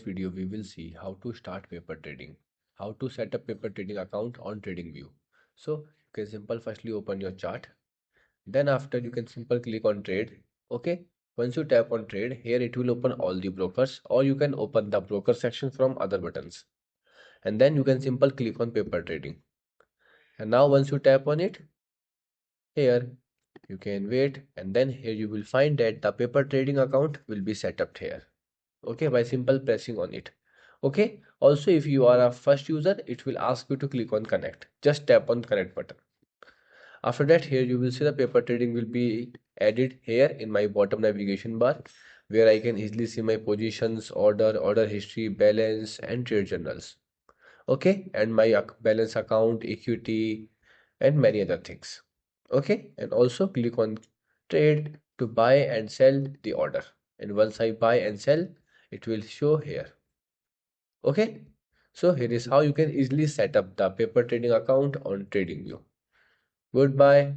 video we will see how to start paper trading, how to set up paper trading account on TradingView. So you can simple firstly open your chart. Then after you can simple click on trade. Okay. Once you tap on trade, here it will open all the brokers, or you can open the broker section from other buttons. And then you can simple click on paper trading. And now once you tap on it, here you can wait, and then here you will find that the paper trading account will be set up here. Okay, by simple pressing on it. Okay, also if you are a first user, it will ask you to click on connect. Just tap on connect button. After that, here you will see the paper trading will be added here in my bottom navigation bar, where I can easily see my positions, order history, balance, and trade journals. Okay, and my balance account, equity, and many other things. Okay, and also click on trade to buy and sell the order. And once I buy and sell, it will show here. Okay, so here is how you can easily set up the paper trading account on TradingView. Goodbye.